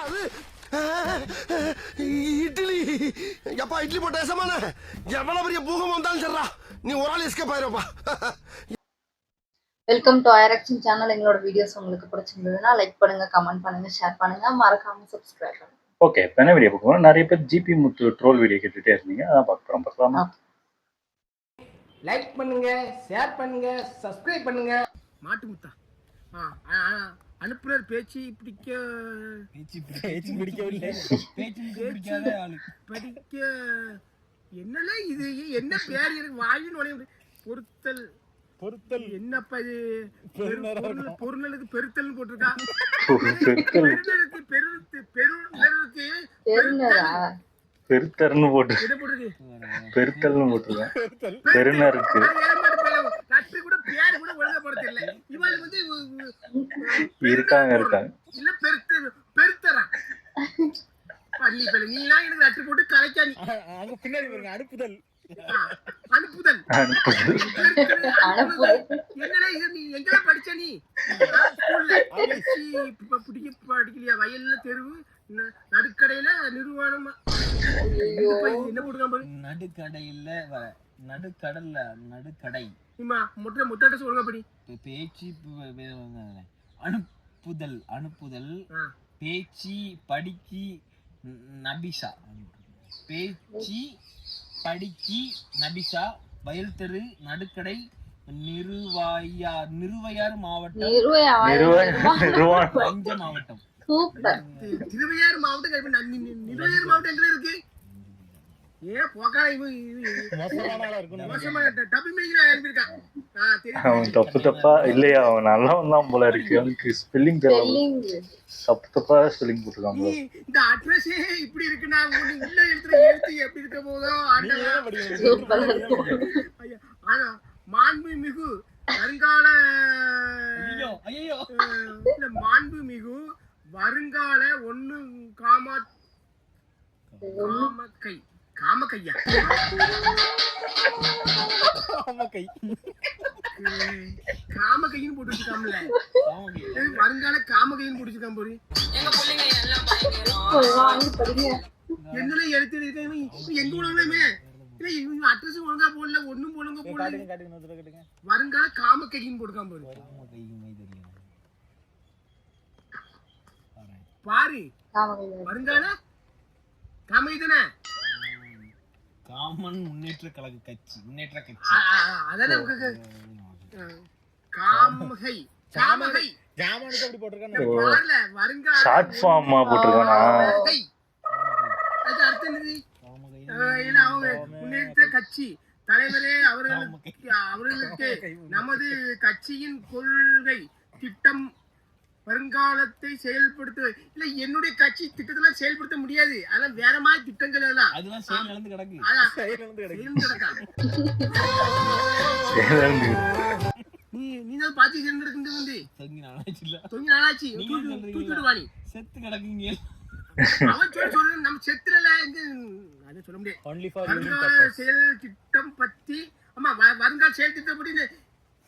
அது இட்லி எப்பா இட்லி போட்ட ஏசமான எவ்வளவு பெரிய பூகம் வந்தாலும் சரிடா நீ ஒரு ஆள் எஸ்கேப் ஆயிருப்பா. வெல்கம் டு ஐஆர்எக்ஷன் சேனல். எங்களோட வீடியோஸ் உங்களுக்கு பிடிச்சிருந்ததுன்னா லைக் பண்ணுங்க, கமெண்ட் பண்ணுங்க, ஷேர் பண்ணுங்க, மறக்காம சப்ஸ்கிரைப் பண்ணுங்க. ஓகே, இப்போ என்ன வீடியோ பார்க்கணும்? நிறைய பேர் ஜிபி முத்து ட்ரோல் வீடியோ கேட்டுட்டே இருந்தீங்க, அதான் பார்க்குறோம். பார்க்கலாமா? லைக் பண்ணுங்க, ஷேர் பண்ணுங்க, சப்ஸ்கிரைப் பண்ணுங்க. மாட்டு முத்தா அனுப்புனர் பேச்சு பிடிக்கவில்லை. படிக்க என்னல இது? என்ன பேர்? எனக்கு வாயின் உடைய பொருத்தல் என்னப்பா இது? பொருளுக்கு பெருத்தல் போட்டிருக்கா. பெருத்தர்னு போட்டு பெருத்தல்னு போட்டிருக்கேன். பெருநருக்கு கூட பேர் கூட ஒழுங்கா போட தெரியல. இவள் வந்து இருக்காங்க இல்ல பெருத்தரா பள்ளி பள்ளி நீலாம் எனக்கு அட்டு போட்டு கலைக்கா. நீ அங்க பின்னாடி பாருங்க, அனுப்புதல் என்னடா இது? நீ எங்கெல்லாம் படிச்ச? நீ படிக்கலையா? வயல்ல தெருவு நடுக்கடையில நிறுவனமா என்ன போட்டுருக்கான்? நடுக்கடல்ல நடுக்கடை முட்டாட்ட சொல்லுங்க. படி பேச்சு அனுப்புதல் பேச்சு படிக்கி நபிசா பேச்சு படிக்கி நபிசா வயல் தெரு நடுக்கடை நிறுவையாறு மாவட்டம் மாவட்டம் திருவையாறு மாவட்டம். நிறுவையாறு மாவட்டம் எங்க இருக்கு? ஏன் போக்கால அவன் தப்பா இல்லையா? அவன் நல்லவன் தான் போல இருக்கு. அவனுக்கு ஸ்பெல்லிங் தப்பா ஸ்பெல்லிங் போட்டுருக்காங்க. இந்த அட்ரஸ் இப்படி இருக்குன்னா உள்ள எழுத்து எப்படி இருக்க போதோ. மாண்புமிகு வருங்கால மாண்புமிகு வருங்கால ஒண்ணு காமக்கையா காமக்கைன்னு போட்டு வச்சுக்காமல வருங்கால காமக்கைன்னு போட்டு வச்சுக்காம போறீ. என்னல எழுத்து எங்க உலகமே இவங்க அட்ரஸ் ஒழுங்கா போடல, ஒண்ணும் ஒழுங்கா போடல. வருங்கால காமக்கைன்னு போட்டுக்காம போறீ. பாரு வருங்கால காமகை தானே? காமன் முன்னேற்ற கழக கட்சி அதானே காமகை காமகை ஜாமானுக்கு அப்படி போட்டிருக்கானே. பாருல வருங்கால ஷார்ட் ஃபார்மா போட்டுருக்கானா? அது அர்த்தம் என்னது? இல்ல அவங்க முன்னேற்ற கட்சி தலைவரே அவர்களுக்கு நமது கட்சியின் கொள்கை திட்டம் வருங்காலத்தை செயல்படுத்த இல்ல. என்னுடைய கட்சி திட்டத்தெல்லாம் செயல்படுத்த முடியாது. அதெல்லாம் வேற மாதிரி திட்டங்கள் எல்லாம் நீதான் பாத்தி சேர்ந்து வந்து தொங்கி நாளாச்சு தூக்கிட்டு வாணி செத்து கிடக்குங்க. அவன் சொல்ற நம்ம செத்துறல அதை சொல்ல முடியாது. வருங்கால செயல் திட்டம் பத்தி ஆமா வருங்கால செயல் திட்டம் பத்தி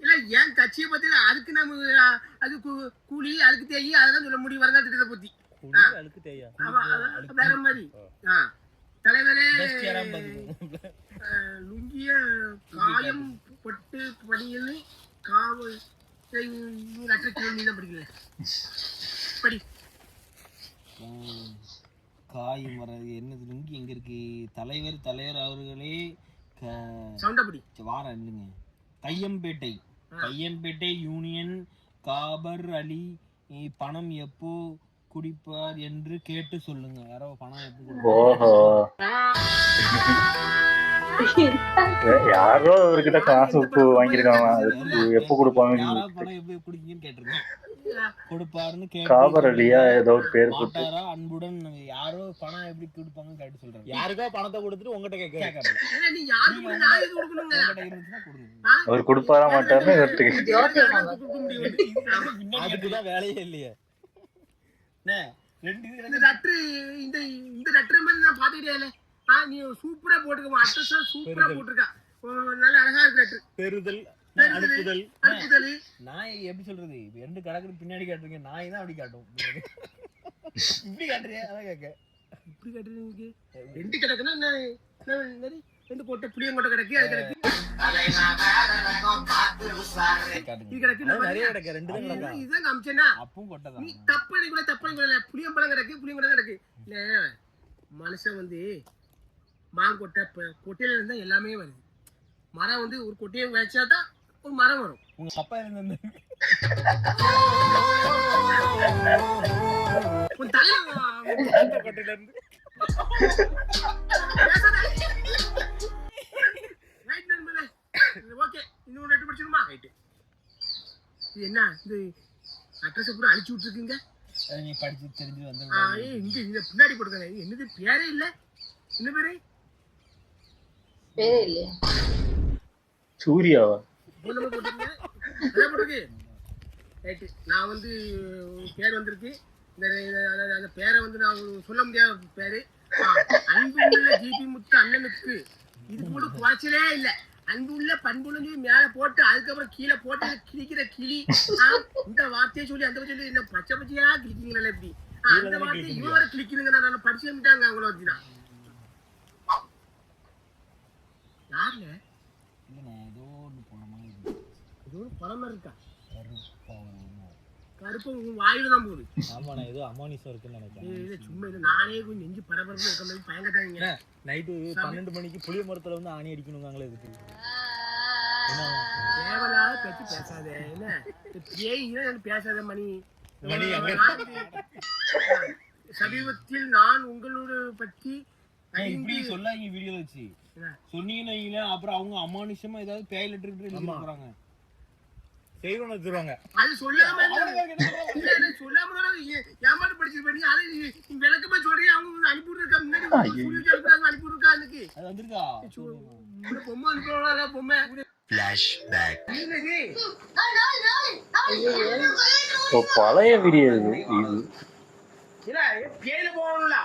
இல்ல. ஏன் கட்சியை பத்தி அதுக்கு நம்ம அது கூலி அதுக்கு தேயி அதெல்லாம் சொல்ல முடியும். வருங்கால திட்டத்தை பத்தி வேற மாதிரி தலைவரே லுங்கிய காயம் பட்டு பணியில் காவல் நீதான் படிக்கல. படி காயம் வர்றது என்னது? லுங்கி எங்க இருக்கு? தலைவர் அவர்களே சவுண்டபடி வார என்னங்க? கையம்பேட்டை யூனியன் காபர் அலி பணம் எப்போ குடிப்பார் என்று கேட்டு சொல்லுங்க. யாரோ பணம் எப்போ? ஓஹோ, யாரோ அவர்கிட்ட காசு வாங்கிருக்காங்க. எப்போ கொடுப்பாங்க? பணம் எப்போ குடிக்கீங்கன்னு கேட்டிருக்கேன். கொடுப்பாருன்னு காபர் அலியா ஏதோ ஒரு பேர் போட்டு அன்புடன் யாரோ பணம் எப்படி கொடுப்பாங்கன்னு கேட்டு சொல்றாங்க. யாருக்கோ பணத்தை கொடுத்துட்டு உங்ககிட்ட கேட்க அவர் கொடுப்பாரா மாட்டாருன்னு அதுக்குதான் வேலையே இல்லையே. இந்த லெட்டர் மாதிரி நான் பாத்துக்கிட்டே. நீ சூப்பரா போட்டுக்க, அட்ரஸ் சூப்பரா போட்டிருக்கா, நல்ல அழகா இருக்கு லெட்டர். பெறுதல் நாய் எப்படி சொல்றது? ரெண்டு கடக்கு பின்னாடி காட்டுறீங்க, நாய் தான் அப்படி காட்டும். இப்படி காட்டுறியா அதான் கேட்க இப்படி காட்டுறீங்க ரெண்டு கிடக்குன்னா என்ன ரெண்டு போட்ட புளியங்கொட்டை கிடக்கு அது கிடக்கு இது கிடக்கு நிறைய கிடக்கு 2 தான் கிடக்கு இதுதான் காமிச்சேன்னா அப்பவும் கொட்டதான் நீ தப்பணி கூட புளியம்பழம் கிடக்கு புளியங்கொட்டை கிடக்கு இல்ல மனுஷன் வந்து மாங்கொட்டை கொட்டையில இருந்தா எல்லாமே வருது மரம் வந்து ஒரு கொட்டையை வச்சாதான் ஒரு மரம் வரும் உங்க அப்பா இருந்து உன் தலையில கொட்டையில இருந்து ஓகே இன்னும் ரெட்டு படிச்சிருமா ரைட்டு இது என்ன இது அட்ரஸ் பூரா அழிச்சு விட்டுருக்குங்க நீ படிச்சு தெரிஞ்சு வந்து இங்க இங்க பின்னாடி போட்டுருக்காங்க என்னது பேரே இல்ல என்ன பேரு பேரே இல்லையா சூர்யாவா போட்டுருங்க அதான் போட்டுருக்கு ரைட்டு நான் வந்து பேர் வந்திருக்கு அந்த பேரை வந்து நான் சொல்ல முடியாத பேரு அன்பு உள்ள ஜிபி முத்து அண்ணனுக்கு இது கூட குறைச்சலே இல்ல அன்பு உள்ள பண்புள்ள மேல போட்டு அதுக்கப்புறம் கீழே போட்டு கிழிக்கிற கிளி இந்த வார்த்தையை சொல்லி அந்த சொல்லி என்ன பச்சை பச்சையா கிழிக்கிறீங்களா இப்படி அந்த வார்த்தையை இவன் வர கிழிக்கிறீங்க நான் படிச்சு வந்துட்டாங்க அவங்கள வச்சுனா யாருல இல்ல ஏதோ ஒன்று போன மாதிரி ஏதோ ஒரு பழமா இருக்கா கருப்பா கருப்பு உன் வாயில தான் போகுது ஆமா நான் ஏதோ அமோனிசம் இருக்குன்னு நினைக்கிறேன் இல்ல சும்மா இல்ல நானே கொஞ்சம் நெஞ்சு பரபரப்பு இருக்க மாதிரி பயங்கட்டாங்க நைட்டு 12 மணிக்கு புளிய மரத்துல வந்து ஆணி அடிக்கணுங்காங்களே இதுக்கு தேவையில்லாத பேச்சு பேசாத என்ன பேய் பேசாத மணி மணி சமீபத்தில் நான் உங்களோட பற்றி இப்படி சொல்லாங்க வீடியோ வச்சு சொன்னீங்கன்னா அப்புறம் அவங்க அமானுஷமா ஏதாவது பேய் லெட்டர் எழுதி போறாங்க செய்வன வச்சிருவாங்க அது சொல்லாம சொல்லாம ஏமாட்டு படிச்சு பண்ணி அதை விளக்கமா சொல்றீங்க அவங்க அனுப்பி விட்டுருக்கா முன்னாடி அனுப்பி விட்டுருக்கா அன்னைக்கு அது வந்திருக்கா பொம்மை அனுப்பிடுவாங்க பொம்மை பழைய வீடியோ இது இல்ல பேயில போகணும்ல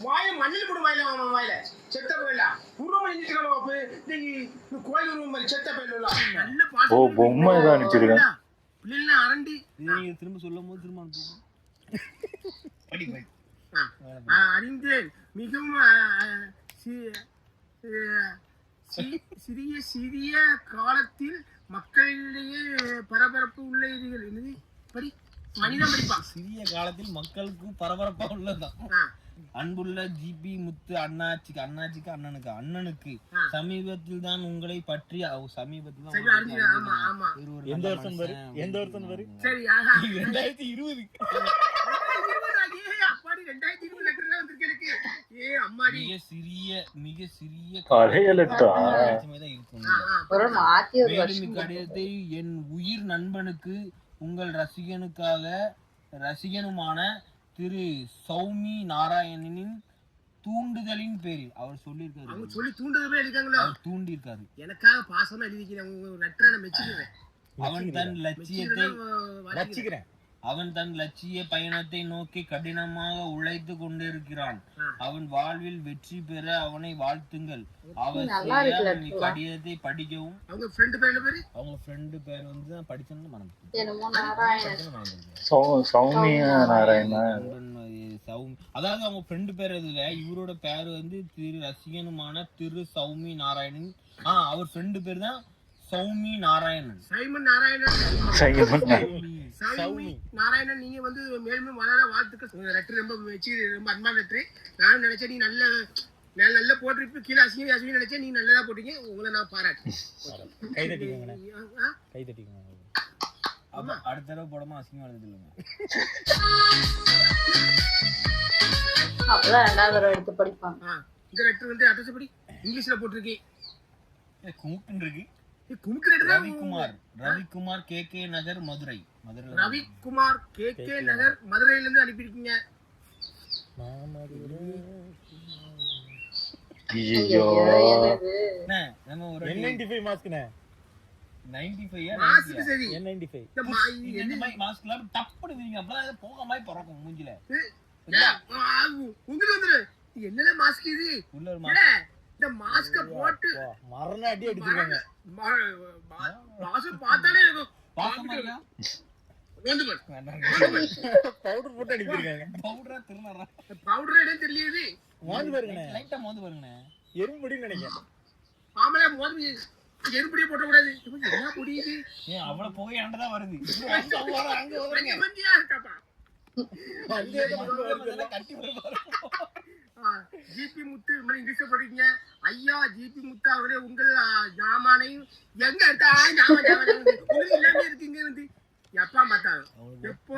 வாய மண்ணில் போடும் வாயில வாயில செத்த போயில உருவம் அணிஞ்சிருக்கணும் கோயில் உருவம் மாதிரி செத்த போயில நல்ல பாட்டு ஓ பொம்மை தான் அனுப்பிச்சிருக்கேன் பிள்ளைல அரண்டி நீங்க திரும்ப சொல்லும் போது திரும்ப அனுப்புங்க அறிந்தேன் மிகவும் சிறிய சிறிய காலத்தில் மக்களிடையே பரபரப்பு உள்ளீர்கள் என்னது படி மனிதன் படிப்பா சிறிய காலத்தில் மக்களுக்கு பரபரப்பா உள்ளதான் அன்புள்ள ஜிபி முத்து அண்ணனுக்கு சமீபத்தில் தான் உங்களை பற்றி சமீபத்தில் எந்த வருஷம் வரும் 2020 மிக சிறிய கடிதத்தை என் உயிர் நண்பனுக்கு உங்கள் ரசிகனுமான திரு சௌமி நாராயணனின் தூண்டுதலின் பேரில் அவர் சொல்லியிருக்காரு. அவங்க சொல்லி தூண்டுதவே எழுதிருக்காங்களா? தூண்டி இருக்காரு. எனக்காக பாசமா எழுதிக்கிறேன். உங்க நட்ரனை மெச்சிக்கிறேன். அவன் தன் லட்சிய பயணத்தை நோக்கி கடினமாக உழைத்து கொண்டிருக்கிறான். அவன் வாழ்வில் வெற்றி பெற அவனை வாழ்த்துங்கள். அவசியம் கடிதத்தை படிக்கவும். அவங்க ஃப்ரெண்டு பேர் வந்து தான் படிச்சேன்னு அதாவது அவங்க ஃப்ரெண்டு பேர் இதுல இவரோட பேர் வந்து திரு ரசிகனுமான திரு சௌமி நாராயணன். அவர் ஃப்ரெண்டு பேர் தான் சௌமி நாராயணன். நாராயணன் நீங்க வந்து மேலும் வளர வாழ்த்துக்கள். லெட்டர் ரொம்ப வச்சு ரொம்ப அன்பான லெட்டர். நானும் நினைச்சேன் நீ நல்ல போட்டிருப்பு. கீழே அசிங்க நினைச்சேன் நீ நல்லதா போட்டீங்க. உங்களை நான் பாராட்டேன். கை தட்டிக்கோங்க. அடுத்த தடவை போடாம அசிங்கமா எழுதி இல்லைங்க. அப்பதான் ரெண்டாவது தடவை எடுத்து படிப்பாங்க. இந்த லெட்டர் வந்து அட்ரஸ் படி இங்கிலீஷ்ல போட்டிருக்கேன். குமுக்குன்னு இருக்கு. ரவிக்குமார் KK நகர் மதுரை. ரவிக்குமார் KK நகர் மதுரையில இருந்து அனுப்பியிருக்கீங்க. N95 மாஸ்க்னே. 95 மாஸ்க் சரி. N95 இந்த மாஸ்க்ல டப்படி வீங்க அப்பலாம் போகாம பறக்கும் மூஞ்சில. உங்களுக்கு என்னல மாஸ்க் இது? உள்ள ஒரு மாஸ்க். இந்த மாஸ்க போட்டு மரண அடி அடிச்சிருக்காங்க. மாஸ்க் பார்த்தாலே பாக்கமாரியா? வந்து பாரு. பவுடர் போட்டு அடிச்சிருக்காங்க. பவுடரா திருநறா. பவுடர் இடம் தெரியுது. மோந்து பாருங்கண்ணே. லைட்டா மோந்து பாருங்கண்ணே. எறும்புடின்னு நினைக்கிறேன். ஆமலே மோந்து எறும்புடியே போட்ட கூடாது. என்ன புடியுது? ஏன் அவ்வளவு புகை ஆண்டதான் வருது. அங்க வர அங்க வரங்க. மஞ்சியா இருக்காப்பா. அங்கே வருது கட்டி வருவாரு. ஜிபி முத்து இங்கிலீஷ்ல படிக்கீங்க. ஐயா ஜிபி முத்து அவரே உங்கள் ஜாமானை எங்க இருக்கா? உங்களுக்கு எல்லாமே இருக்கீங்க வந்து எப்பா பார்த்தாலும் எப்போ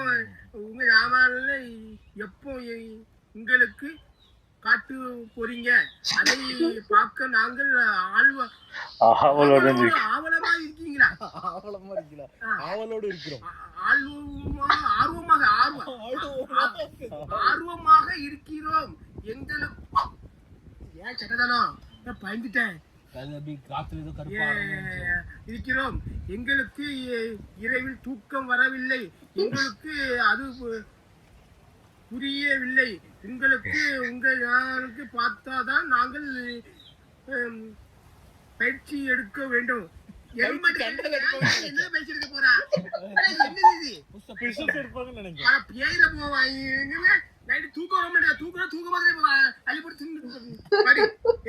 உங்க ஜாமான்ல எப்போ உங்களுக்கு காட்டு போறீங்க அதை பார்க்க நாங்கள் ஆவலமா இருக்கீங்களா? ஆவலோடு இருக்கிறோம். ஆர்வமாக இருக்கிறோம். எங்களுக்கு ஏன் சட்டதானோ பயந்துட்டேன். இருக்கிறோம். எங்களுக்கு இரவில் தூக்கம் வரவில்லை. எங்களுக்கு அது புரியவில்லை. உங்களுக்கு பார்த்தாதான் நாங்கள் பயிற்சி எடுக்க வேண்டும். என்ன பயிற்சி எடுக்க போறா? பேயில போவாங்க. நைட்டு தூக்கம் வர மாட்டேன். தூக்க மாதிரி அள்ளிப்பட்டு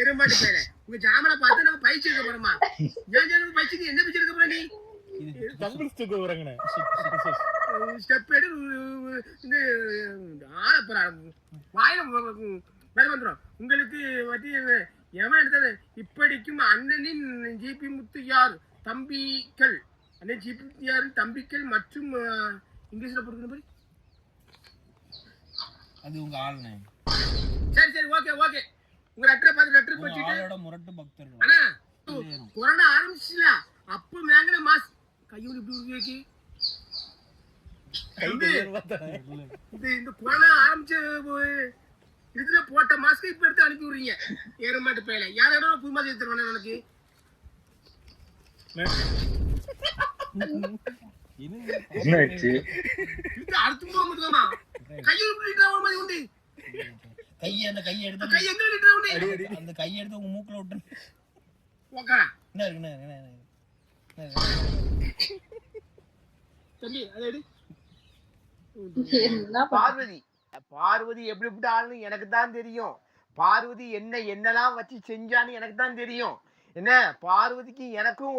எருமாட்டு பேர உங்க ஜாமனை பார்த்து நம்ம பயிற்சி எடுக்க போறோமா? ஏன் பயிற்சி என்ன பயிற்சி எடுக்க போற நீ? ஸ்டெப் எடு வாயில வேலை வந்துடும் உங்களுக்கு. எவன் எடுத்தது இப்படிக்கும் அண்ணனின் ஜிபி முத்துயார் தம்பிகள், அண்ணன் ஜிபி முத்துயாரின் தம்பிகள் மற்றும் இங்கிலீஷ்ல போட்டுக்கிற மாதிரி அது உங்க ஆளுநே. சரி ஓகே உங்க லெட்டரை பார்த்து லெட்டர் படிச்சுட்டு முரட்டு பக்தர்கள். அண்ணா கொரோனா ஆரம்பிச்சுல அப்ப மேங்கன மாஸ் கையோட இப்படி உருவாக்கி இந்த கொரோனா ஆரம்பிச்ச இதுல போட்ட மாஸ்க் இப்ப எடுத்து அனுப்பி விடுறீங்க. ஏறமாட்டு பேல யாரும் புது மாஸ்க் எடுத்துருவானே உனக்கு? என்னாச்சு? இது அடுத்து போக முடியுமா? கையோட இப்படி ஒரு மாதிரி உண்டு. அந்த கையை எடுத்து கை எங்க லிட்டர் உண்டு? அந்த கையை எடுத்து உங்க மூக்குல விட்டு ஓகே என்ன இருக்குண்ணே? தம்பி அதை எடு. என்ன பார்வதி எப்படி ஆளு எனக்கு தான் தெரியும். பார்வதி என்னெல்லாம் வச்சு செஞ்சான்னு எனக்கு தான் தெரியும். என்ன பார்வதிக்கு எனக்கும்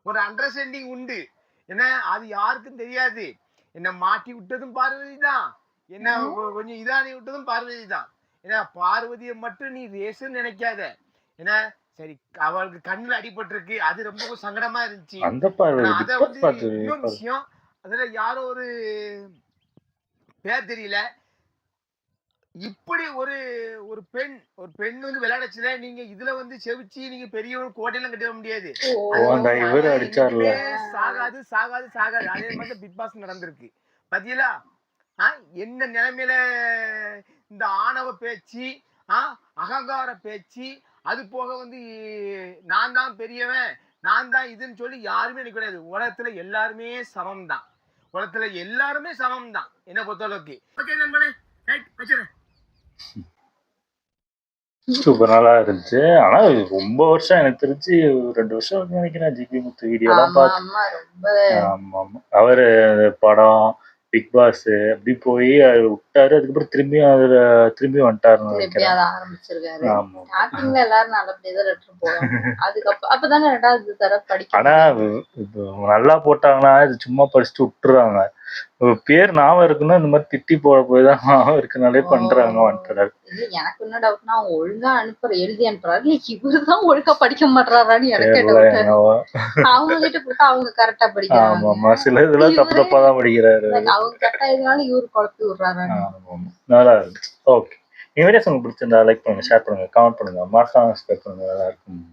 ஒரு அண்டர்ஸ்டாண்டிங் உண்டு. என்ன அது யாருக்கும் தெரியாது. என்ன மாட்டி விட்டதும் பார்வதி தான். என்ன கொஞ்சம் இதானி விட்டதும் பார்வதி தான். ஏன்னா பார்வதியை மட்டும் நீ ரேசுன்னு நினைக்காத. என்ன சரி அவளுக்கு கண்ணுல அடிபட்டிருக்கு, அது ரொம்ப சங்கடமா இருந்துச்சு. அத வந்து இன்னொரு விஷயம், அதுல யாரோ ஒரு பேர் தெரியல, இப்படி ஒரு பெண் வந்து விளையாடச்சுல நீங்க இதுல வந்து செவிச்சு நீங்க பெரிய ஒரு கோட்டையெல்லாம் கட்ட முடியாது. சாகாது. அதே மாதிரி பிக் பாஸ் நடந்திருக்கு பாத்தீங்களா? என்ன நிலைமையில இந்த ஆணவ பேச்சு, அகங்கார பேச்சு, அது போக வந்து நான் தான் பெரியவன், நான் தான் இதுன்னு சொல்லி யாருமே எனக்கு கிடையாது. உலகத்துல எல்லாருமே சமம் தான். என்ன பொறுத்த அளவுக்கு. சூப்பர் நல்லா இருந்துச்சு. ஆனா ரொம்ப வருஷம் எனக்கு தெரிஞ்சு 2 வருஷம் நினைக்கிறேன் ஜிபி முத்து வீடியோ எல்லாம் பார்த்து. ஆமா அவரு படம் பிக் பாஸ் அப்படி போய் விட்டாரு. அதுக்கப்புறம் திரும்பி வந்துட்டாருன்னு நினைக்கிறேன். ஆனா நல்லா போட்டாங்கன்னா இது சும்மா படிச்சுட்டு விட்டுறாங்க. பேர் ஞாபகம் இருக்குன்னா இந்த மாதிரி திட்டி போட போய் தான் ஞாபகம் இருக்குனாலே பண்றாங்க. வந்துட்டாரு. எனக்கு என்ன டவுட்னா அவங்க ஒழுங்கா எழுதி அனுப்புறாரு, இல்ல இவருதான் ஒழுங்கா படிக்க மாட்டாரான்னு எனக்கு அவங்க கிட்ட கொடுத்தா அவங்க கரெக்டா படிக்கிறாங்க. ஆமா சில இதெல்லாம் தப்பா தான் படிக்கிறாரு. அவங்க கரெக்டா இதனால இவரு குழப்பி விடுறாரு. நல்லா இருக்கு. ஓகே, இந்த வீடியோஸ் உங்களுக்கு பிடிச்சிருந்தா லைக் பண்ணுங்க, ஷேர் பண்ணுங்க, கமெண்ட் பண்ணுங்க, மறக்காம சப்ஸ்கிரைப் பண்ணுங்க. நல்லா இருக்கும்.